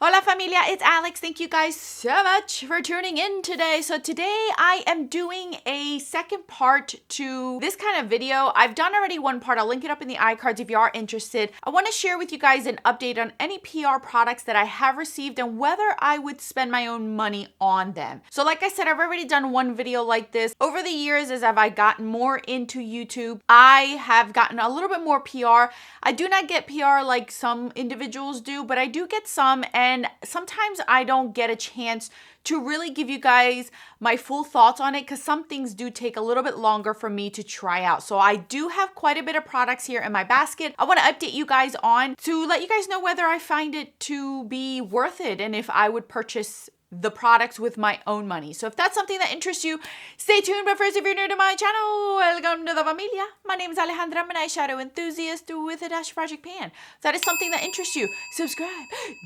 Hola familia, it's Alex. Thank you guys so much for tuning in today. So today I am doing a second part to this kind of video. I've done already one part. I'll link it up in the iCards if you are interested. I want to share with you guys an update on any PR products that I have received and whether I would spend my own money on them. So like I said, I've already done one video like this. Over the years, as I've gotten more into YouTube, I have gotten a little bit more PR. I do not get PR like some individuals do, but I do get some, and sometimes I don't get a chance to really give you guys my full thoughts on it because some things do take a little bit longer for me to try out. So I do have quite a bit of products here in my basket. I want to update you guys on to let you guys know whether I find it to be worth it and if I would purchase the products with my own money. So if that's something that interests you, stay tuned. But first, if you're new to my channel, welcome to the familia. My name is Alejandra. I'm an eyeshadow enthusiast with a dash project pan. If that is something that interests you, subscribe,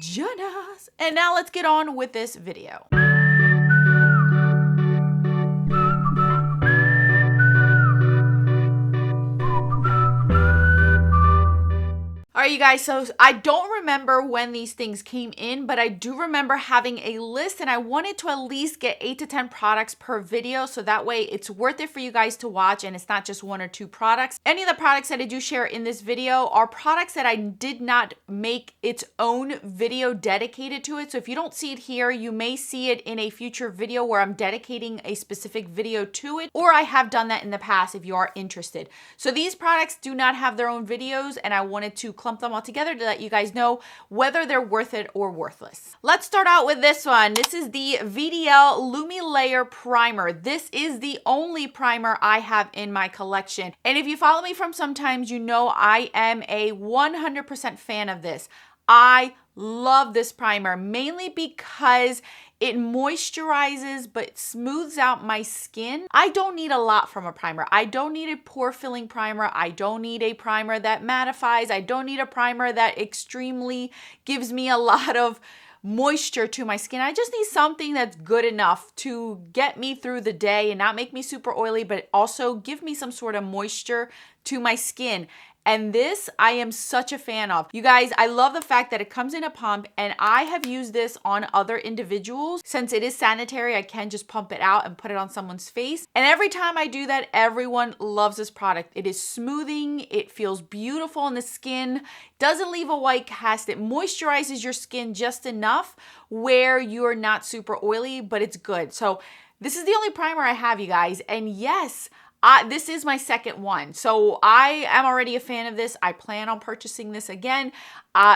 join us. And now let's get on with this video. All right, you guys, so I don't remember when these things came in, but I do remember having a list and I wanted to at least get 8 to 10 products per video. So that way it's worth it for you guys to watch and it's not just 1 or 2 products. Any of the products that I do share in this video are products that I did not make its own video dedicated to it. So if you don't see it here, you may see it in a future video where I'm dedicating a specific video to it, or I have done that in the past if you are interested. So these products do not have their own videos and I wanted to clump them all together to let you guys know whether they're worth it or worthless. Let's start out with this one. This is the VDL Lumi Layer Primer. This is the only primer I have in my collection. And if you follow me from sometimes, you know I am a 100% fan of this. I love this primer mainly because it moisturizes but smooths out my skin. I don't need a lot from a primer. I don't need a pore filling primer. I don't need a primer that mattifies. I don't need a primer that extremely gives me a lot of moisture to my skin. I just need something that's good enough to get me through the day and not make me super oily, but also give me some sort of moisture to my skin. And this I am such a fan of. You guys, I love the fact that it comes in a pump and I have used this on other individuals. Since it is sanitary, I can just pump it out and put it on someone's face. And every time I do that, everyone loves this product. It is smoothing. It feels beautiful on the skin. Doesn't leave a white cast. It moisturizes your skin just enough where you're not super oily, but it's good. So this is the only primer I have, you guys. And yes, this is my second one. So I am already a fan of this. I plan on purchasing this again.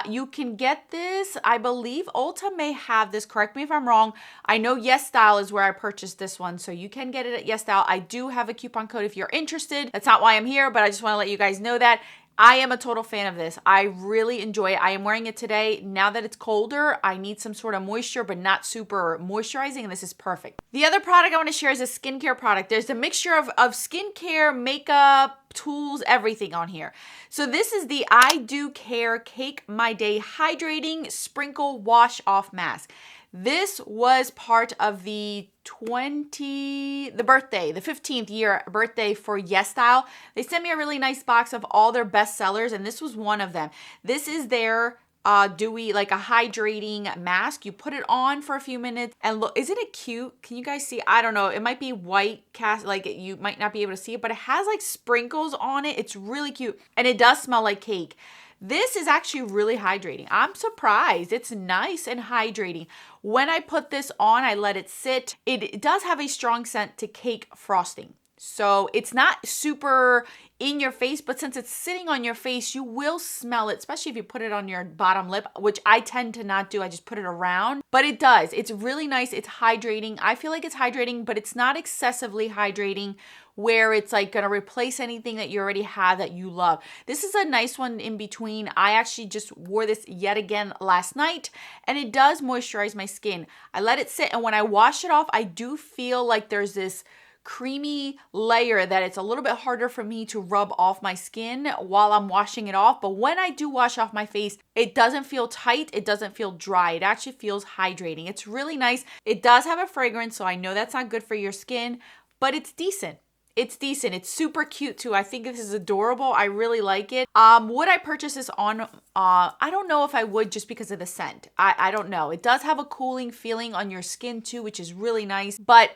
You can get this, I believe Ulta may have this. Correct me if I'm wrong. I know Yes Style is where I purchased this one. So you can get it at Yes Style. I do have a coupon code if you're interested. That's not why I'm here, but I just want to let you guys know that. I am a total fan of this. I really enjoy it. I am wearing it today. Now that it's colder, I need some sort of moisture, but not super moisturizing, and this is perfect. The other product I want to share is a skincare product. There's a mixture of skincare, makeup, tools, everything on here. So this is the I Do Care Cake My Day Hydrating Sprinkle Wash Off Mask. This was part of the 15th year birthday for Yes Style. They sent me a really nice box of all their best sellers, and this was one of them. This is their dewy, like a hydrating mask. You put it on for a few minutes and look, isn't it cute? Can you guys see? I don't know. It might be white cast, like you might not be able to see it, but it has like sprinkles on it. It's really cute. And it does smell like cake. This is actually really hydrating. I'm surprised. It's nice and hydrating. When I put this on, I let it sit. It does have a strong scent to cake frosting. So it's not super in your face, but since it's sitting on your face, you will smell it, especially if you put it on your bottom lip, which I tend to not do. I just put it around, but it does. It's really nice. It's hydrating. I feel like it's hydrating, but it's not excessively hydrating where it's like gonna replace anything that you already have that you love. This is a nice one in between. I actually just wore this yet again last night and it does moisturize my skin. I let it sit, and when I wash it off, I do feel like there's this creamy layer that it's a little bit harder for me to rub off my skin while I'm washing it off. But when I do wash off my face, it doesn't feel tight. It doesn't feel dry. It actually feels hydrating. It's really nice. It does have a fragrance, so I know that's not good for your skin, but it's decent. It's decent. It's super cute too. I think this is adorable. I really like it. Would I purchase this on, I don't know if I would, just because of the scent. I don't know. It does have a cooling feeling on your skin too, which is really nice. But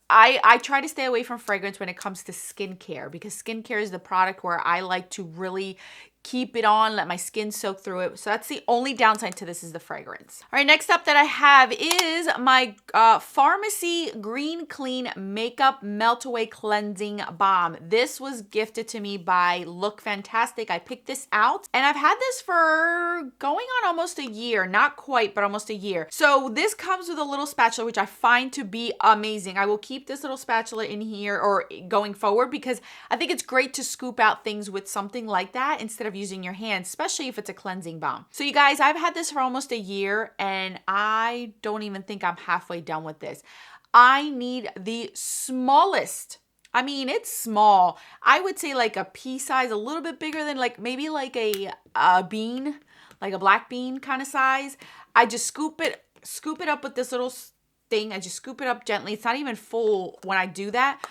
I try to stay away from fragrance when it comes to skincare, because skincare is the product where I like to really keep it on, let my skin soak through it. So that's the only downside to this, is the fragrance. All right, next up that I have is my Pharmacy Green Clean Makeup Melt Away Cleansing Balm. This was gifted to me by Look Fantastic. I picked this out and I've had this for going on almost a year. Not quite, but almost a year. So this comes with a little spatula, which I find to be amazing. I will keep this little spatula in here or going forward, because I think it's great to scoop out things with something like that instead of using your hands, especially if it's a cleansing balm. So you guys, I've had this for almost a year and I don't even think I'm halfway done with this. I need the smallest. I mean, it's small. I would say like a pea size, a little bit bigger than like maybe like a bean, like a black bean kind of size. I just scoop it up with this little thing. I just scoop it up gently. It's not even full when I do that.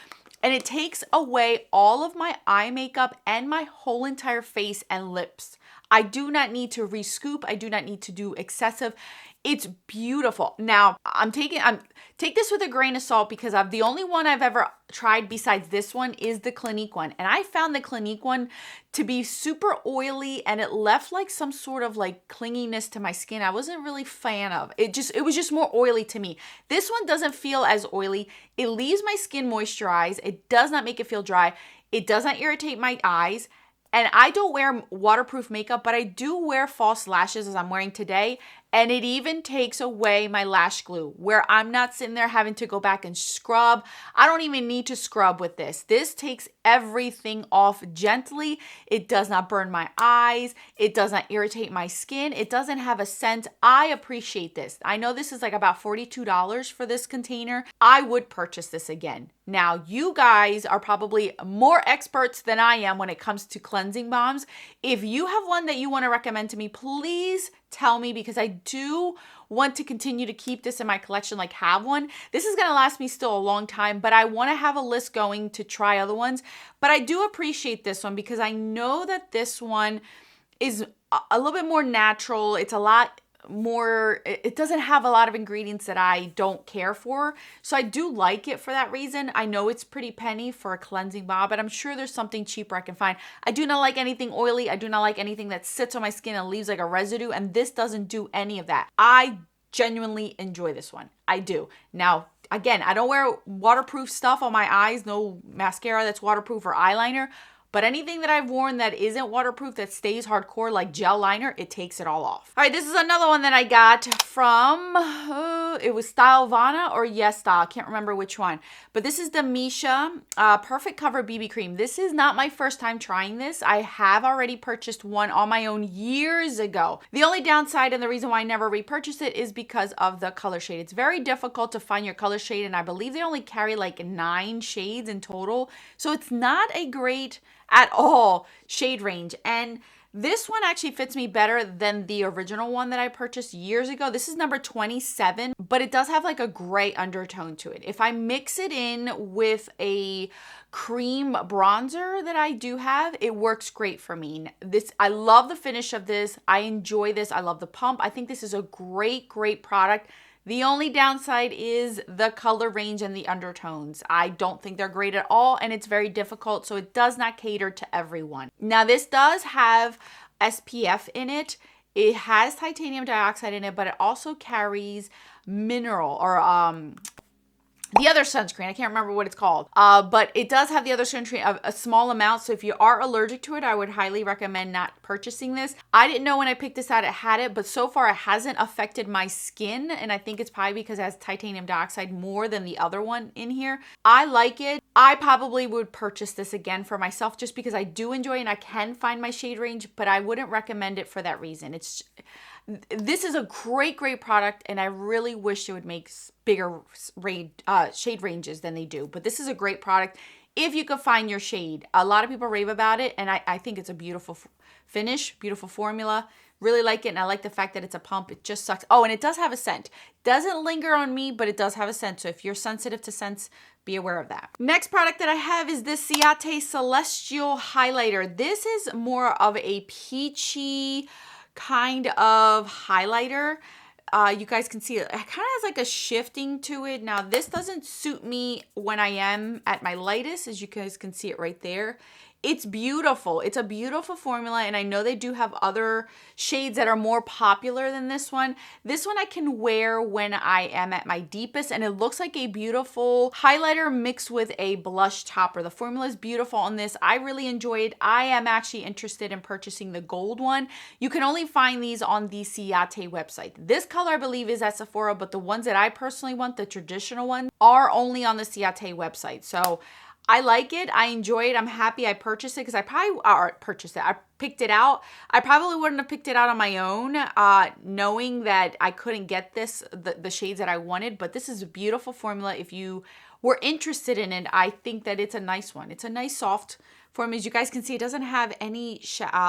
And it takes away all of my eye makeup and my whole entire face and lips. I do not need to re-scoop. I do not need to do excessive. It's beautiful. Now, take this with a grain of salt, because the only one I've ever tried besides this one is the Clinique one. And I found the Clinique one to be super oily, and it left like some sort of like clinginess to my skin I wasn't really a fan of. It was just more oily to me. This one doesn't feel as oily. It leaves my skin moisturized. It does not make it feel dry. It does not irritate my eyes. And I don't wear waterproof makeup, but I do wear false lashes, as I'm wearing today. And it even takes away my lash glue, where I'm not sitting there having to go back and scrub. I don't even need to scrub with this. This takes everything off gently. It does not burn my eyes. It does not irritate my skin. It doesn't have a scent. I appreciate this. I know this is like about $42 for this container. I would purchase this again. Now, you guys are probably more experts than I am when it comes to cleansing balms. If you have one that you want to recommend to me, please tell me, because I do want to continue to keep this in my collection, like have one. This is going to last me still a long time, but I want to have a list going to try other ones. But I do appreciate this one, because I know that this one is a little bit more natural. It's a lot more, it doesn't have a lot of ingredients that I don't care for. So I do like it for that reason. I know it's pretty penny for a cleansing balm, but I'm sure there's something cheaper I can find. I do not like anything oily. I do not like anything that sits on my skin and leaves like a residue. And this doesn't do any of that. I genuinely enjoy this one. I do. Now, again, I don't wear waterproof stuff on my eyes. No mascara that's waterproof or eyeliner. But anything that I've worn that isn't waterproof, that stays hardcore, like gel liner, it takes it all off. All right, this is another one that I got from, it was Stylevana or Yes Style. I can't remember which one. But this is the Misha Perfect Cover BB Cream. This is not my first time trying this. I have already purchased one on my own years ago. The only downside and the reason why I never repurchased it is because of the color shade. It's very difficult to find your color shade, and I believe they only carry like 9 shades in total. So it's not a great at all shade range. And this one actually fits me better than the original one that I purchased years ago. This is number 27, but it does have like a gray undertone to it. If I mix it in with a cream bronzer that I do have, it works great for me. I love the finish of this. I enjoy this. I love the pump. I think this is a great product. The only downside is the color range and the undertones. I don't think they're great at all, and it's very difficult, so it does not cater to everyone. Now, this does have SPF in it. It has titanium dioxide in it, but it also carries mineral or the other sunscreen. I can't remember what it's called. But it does have the other sunscreen, a small amount. So if you are allergic to it, I would highly recommend not purchasing this. I didn't know when I picked this out it had it, but so far it hasn't affected my skin. And I think it's probably because it has titanium dioxide more than the other one in here. I like it. I probably would purchase this again for myself just because I do enjoy it and I can find my shade range, but I wouldn't recommend it for that reason. This is a great product, and I really wish it would make bigger shade ranges than they do. But this is a great product if you could find your shade. A lot of people rave about it, and I think it's a beautiful finish, beautiful formula, Really like it, and I like the fact that it's a pump. It just sucks. Oh, and it does have a scent. Doesn't linger on me, but it does have a scent. So if you're sensitive to scents, be aware of that. Next product that I have is this Ciate Celestial Highlighter. This is more of a peachy kind of highlighter. You guys can see it kind of has like a shifting to it. Now, this doesn't suit me when I am at my lightest, as you guys can see it right there. It's beautiful. It's a beautiful formula, and I know they do have other shades that are more popular than this one. This one I can wear when I am at my deepest, and it looks like a beautiful highlighter mixed with a blush topper. The formula is beautiful on this. I really enjoy it. I am actually interested in purchasing the gold one. You can only find these on the Ciate website. This color, I believe, is at Sephora, but the ones that I personally want, the traditional ones, are only on the Ciate website. So I like it. I enjoy it. I'm happy I purchased it because I picked it out. I probably wouldn't have picked it out on my own, knowing that I couldn't get the shades that I wanted. But this is a beautiful formula. If you were interested in it, I think that it's a nice one. It's a nice soft formula. As you guys can see, it doesn't have any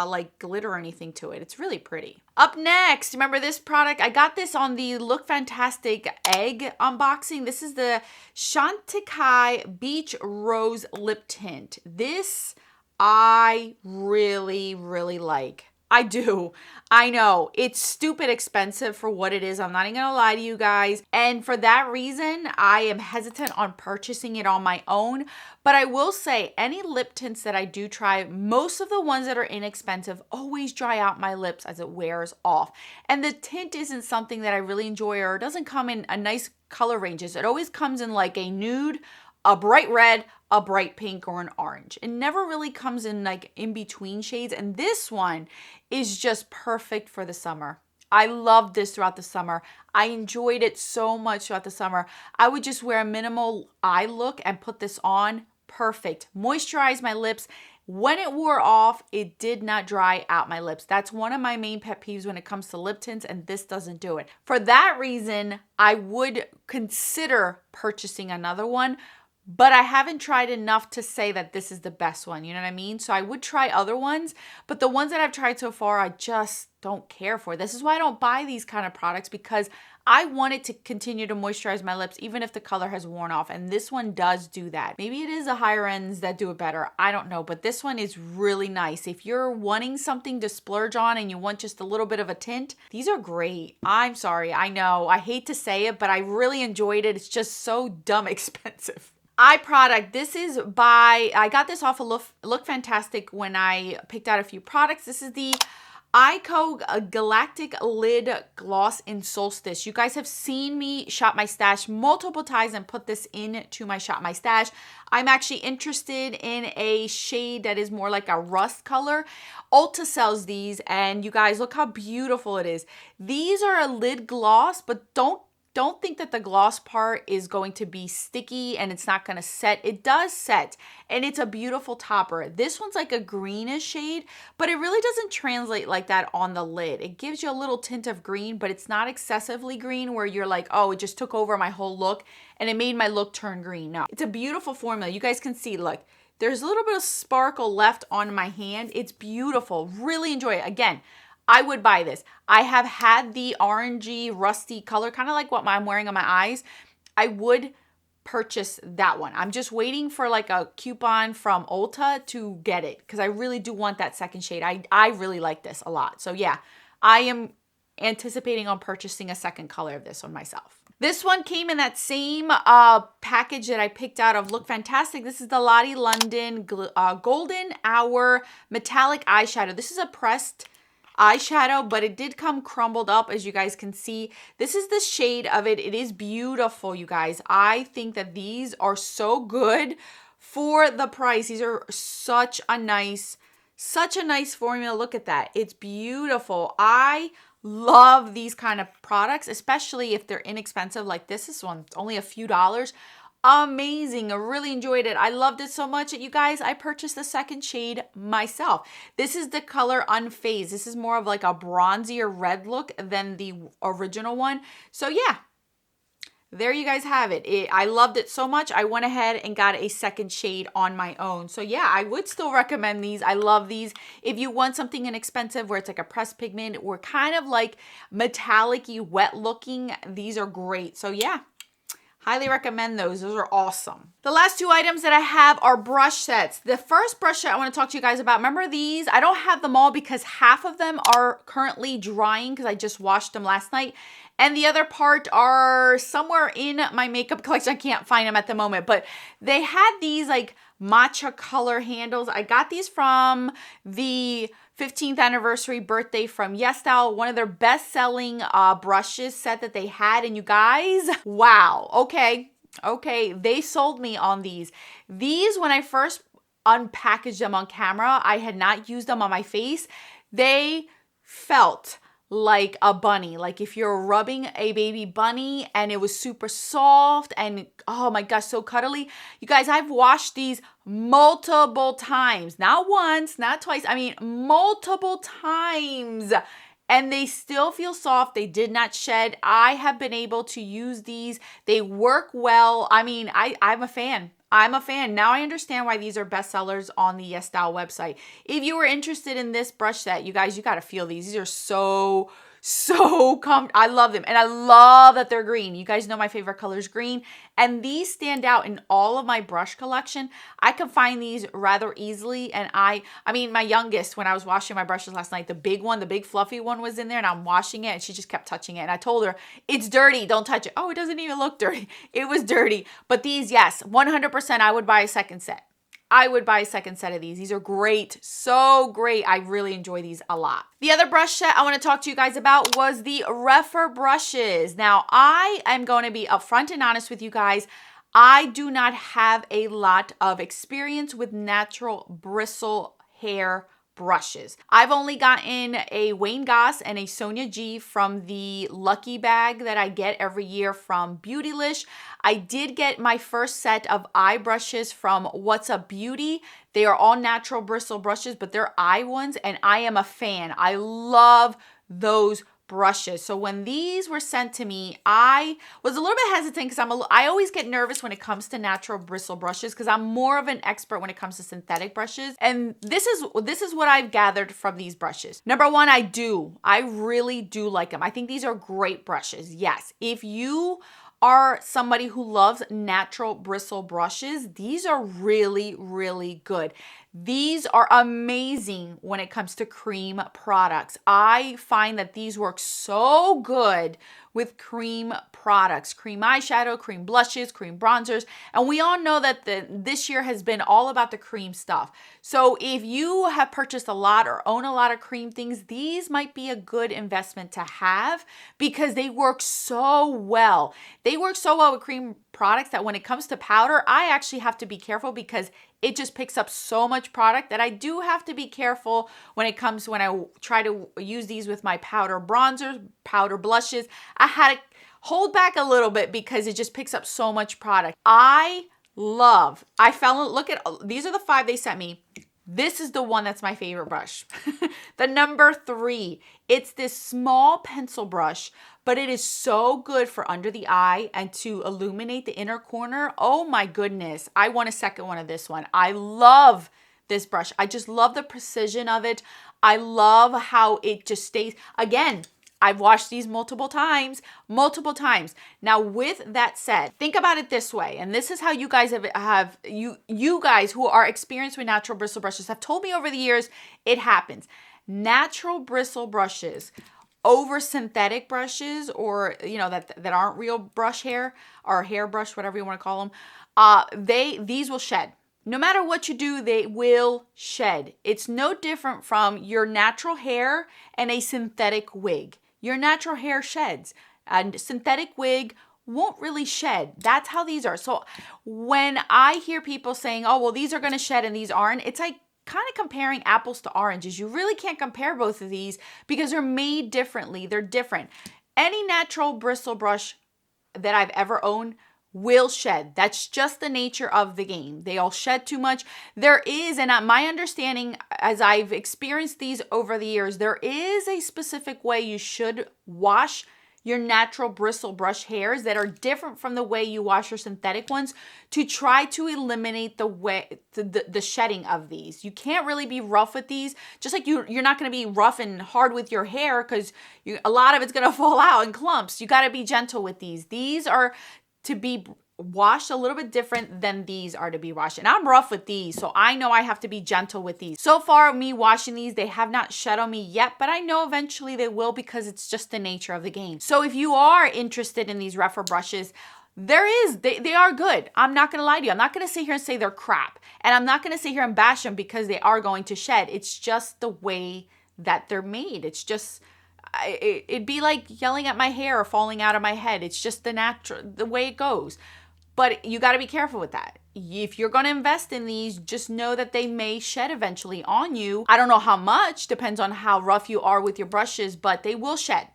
like glitter or anything to it. It's really pretty. Up next, remember this product? I got this on the Look Fantastic egg unboxing. This is the Chantecaille Beach Rose Lip Tint. This I really, really like. I do. I know. It's stupid expensive for what it is. I'm not even gonna lie to you guys. And for that reason, I am hesitant on purchasing it on my own. But I will say, any lip tints that I do try, most of the ones that are inexpensive always dry out my lips as it wears off. And the tint isn't something that I really enjoy, or it doesn't come in a nice color ranges. It always comes in like a nude, a bright red, a bright pink, or an orange. It never really comes in like in between shades, and this one is just perfect for the summer. I loved this throughout the summer. I enjoyed it so much throughout the summer. I would just wear a minimal eye look and put this on. Perfect. Moisturize my lips. When it wore off, it did not dry out my lips. That's one of my main pet peeves when it comes to lip tints, and this doesn't do it. For that reason, I would consider purchasing another one, but I haven't tried enough to say that this is the best one. You know what I mean? So I would try other ones, but the ones that I've tried so far, I just don't care for. This is why I don't buy these kind of products, because I want it to continue to moisturize my lips even if the color has worn off, and this one does do that. Maybe it is the higher ends that do it better. I don't know, but this one is really nice. If you're wanting something to splurge on and you want just a little bit of a tint, these are great. I'm sorry, I know. I hate to say it, but I really enjoyed it. It's just so dumb expensive. Eye product. This is I got this off of Look Fantastic when I picked out a few products. This is the Eyeshadow Galactic Lid Gloss in Solstice. You guys have seen me shop my stash multiple times and put this into my shop my stash. I'm actually interested in a shade that is more like a rust color. Ulta sells these, and you guys, look how beautiful it is. These are a lid gloss, but don't think that the gloss part is going to be sticky and it's not going to set. It does set, and it's a beautiful topper. This one's like a greenish shade, but it really doesn't translate like that on the lid. It gives you a little tint of green, but it's not excessively green where you're like, oh, it just took over my whole look and it made my look turn green. No, it's a beautiful formula. You guys can see, look, there's a little bit of sparkle left on my hand. It's beautiful. Really enjoy it. Again, I would buy this. I have had the orangey, rusty color, kind of like what I'm wearing on my eyes. I would purchase that one. I'm just waiting for like a coupon from Ulta to get it, because I really do want that second shade. I really like this a lot. So yeah, I am anticipating on purchasing a second color of this one myself. This one came in that same package that I picked out of Look Fantastic. This is the Lottie London Golden Hour Metallic Eyeshadow. This is a pressed eyeshadow, but it did come crumbled up, as you guys can see. This is the shade of it. It is beautiful, you guys. I think that these are so good for the price. These are such a nice formula. Look at that. It's beautiful. I love these kind of products, especially if they're inexpensive like this. This one's only a few dollars. Amazing. I really enjoyed it. I loved it so much that, you guys, I purchased the second shade myself. This is the color Unfazed. This is more of like a bronzier red look than the original one. So yeah, there you guys have it. I loved it so much, I went ahead and got a second shade on my own. So yeah, I would still recommend these. I love these. If you want something inexpensive where it's like a pressed pigment or kind of like metallic-y, wet looking, these are great. So yeah, highly recommend those. Those are awesome. The last two items that I have are brush sets. The first brush set I want to talk to you guys about, remember these? I don't have them all because half of them are currently drying because I just washed them last night. And the other part are somewhere in my makeup collection. I can't find them at the moment, but they had these like matcha color handles. I got these from the 15th anniversary birthday from YesStyle, one of their best-selling brushes set that they had. And you guys, wow, okay, they sold me on these. These, when I first unpackaged them on camera, I had not used them on my face. They felt like a bunny, like if you're rubbing a baby bunny, and it was super soft and oh my gosh, so cuddly. You guys, I've washed these multiple times, not once, not twice, I mean multiple times, and they still feel soft. They did not shed. I have been able to use these. They work well. I mean, I'm a fan. I'm a fan. Now I understand why these are bestsellers on the YesStyle website. If you were interested in this brush set, you guys, you got to feel these. These are so comfortable. I love them. And I love that they're green. You guys know my favorite color is green. And these stand out in all of my brush collection. I can find these rather easily. And I mean, my youngest, when I was washing my brushes last night, the big one, the big fluffy one was in there, and I'm washing it and she just kept touching it. And I told her, it's dirty, don't touch it. Oh, it doesn't even look dirty. It was dirty. But these, yes, 100% I would buy a second set. I would buy a second set of these. These are great. So great. I really enjoy these a lot. The other brush set I want to talk to you guys about was the Refer brushes. Now, I am going to be upfront and honest with you guys. I do not have a lot of experience with natural bristle hair brushes. I've only gotten a Wayne Goss and a Sonia G from the Lucky Bag that I get every year from Beautylish. I did get my first set of eye brushes from What's Up Beauty. They are all natural bristle brushes, but they're eye ones, and I am a fan. I love those brushes. So when these were sent to me, I was a little bit hesitant because I always get nervous when it comes to natural bristle brushes because I'm more of an expert when it comes to synthetic brushes. And this is what I've gathered from these brushes. Number one, I really do like them. I think these are great brushes. Yes, if you are somebody who loves natural bristle brushes, these are really, really good. These are amazing when it comes to cream products. I find that these work so good with cream products, cream eyeshadow, cream blushes, cream bronzers. And we all know that this year has been all about the cream stuff. So if you have purchased a lot or own a lot of cream things, these might be a good investment to have because they work so well. They work so well with cream products that when it comes to powder, I actually have to be careful because it just picks up so much product that I do have to be careful when it comes when I try to use these with my powder bronzers, powder blushes. I had to hold back a little bit because it just picks up so much product. Look at, these are the 5 they sent me. This is the one that's my favorite brush. The number 3, it's this small pencil brush, but it is so good for under the eye and to illuminate the inner corner. Oh my goodness. I want a second one of this one. I love this brush. I just love the precision of it. I love how it just stays. Again, I've washed these multiple times. Now, with that said, think about it this way, and this is how you guys you guys who are experienced with natural bristle brushes have told me over the years, it happens. Natural bristle brushes over synthetic brushes, or that aren't real brush hair or hairbrush, whatever you want to call them, these will shed. No matter what you do, they will shed. It's no different from your natural hair and a synthetic wig. Your natural hair sheds, and synthetic wig won't really shed. That's how these are. So when I hear people saying, oh, well, these are going to shed and these aren't, it's like kind of comparing apples to oranges. You really can't compare both of these because they're made differently. They're different. Any natural bristle brush that I've ever owned will shed. That's just the nature of the game. They all shed too much. There is, and my understanding as I've experienced these over the years, there is a specific way you should wash your natural bristle brush hairs that are different from the way you wash your synthetic ones to try to eliminate the shedding of these. You can't really be rough with these, just like you're not going to be rough and hard with your hair because a lot of it's going to fall out in clumps. You got to be gentle with these. These are to be washed a little bit different than these are to be washed. And I'm rough with these, so I know I have to be gentle with these. So far, me washing these, they have not shed on me yet, but I know eventually they will because it's just the nature of the game. So if you are interested in these rougher brushes, they are good. I'm not gonna lie to you. I'm not gonna sit here and say they're crap. And I'm not gonna sit here and bash them because they are going to shed. It's just the way that they're made. It's just, it'd be like yelling at my hair or falling out of my head. It's just the way it goes. But you got to be careful with that. If you're going to invest in these, just know that they may shed eventually on you. I don't know how much, depends on how rough you are with your brushes, but they will shed.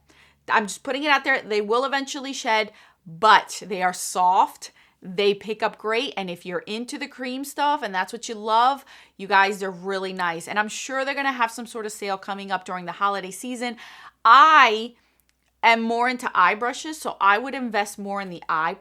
I'm just putting it out there. They will eventually shed, but they are soft. They pick up great. And if you're into the cream stuff and that's what you love, you guys, they're really nice. And I'm sure they're going to have some sort of sale coming up during the holiday season. I am more into eye brushes, so I would invest more in the eye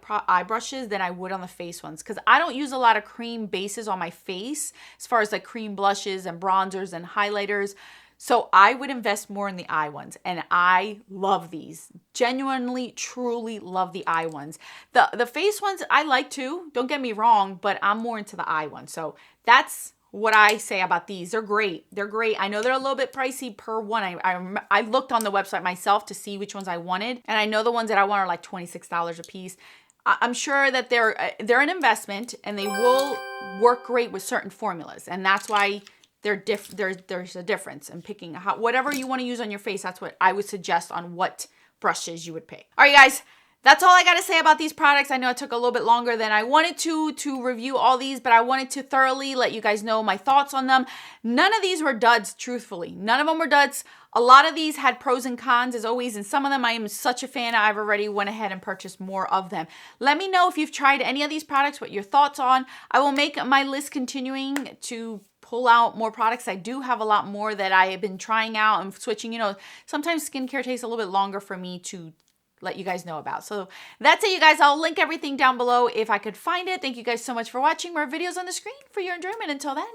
brushes than I would on the face ones because I don't use a lot of cream bases on my face as far as like cream blushes and bronzers and highlighters. So I would invest more in the eye ones, and I love these. Genuinely, truly love the eye ones. The face ones I like too, don't get me wrong, but I'm more into the eye ones. So that's what I say about these. They're great. They're great. I know they're a little bit pricey per one. I looked on the website myself to see which ones I wanted, and I know the ones that I want are like $26 a piece. I'm sure that they're an investment and they will work great with certain formulas, and that's why there's a difference in picking whatever you want to use on your face. That's what I would suggest on what brushes you would pick. All right, guys. That's all I got to say about these products. I know it took a little bit longer than I wanted to review all these, but I wanted to thoroughly let you guys know my thoughts on them. None of these were duds, truthfully. None of them were duds. A lot of these had pros and cons, as always, and some of them I am such a fan, I've already went ahead and purchased more of them. Let me know if you've tried any of these products, what your thoughts on. I will make my list continuing to pull out more products. I do have a lot more that I have been trying out and switching. You know, sometimes skincare takes a little bit longer for me to let you guys know about. So that's it, you guys. I'll link everything down below if I could find it. Thank you guys so much for watching. More videos on the screen for your enjoyment. Until then,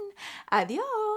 adios.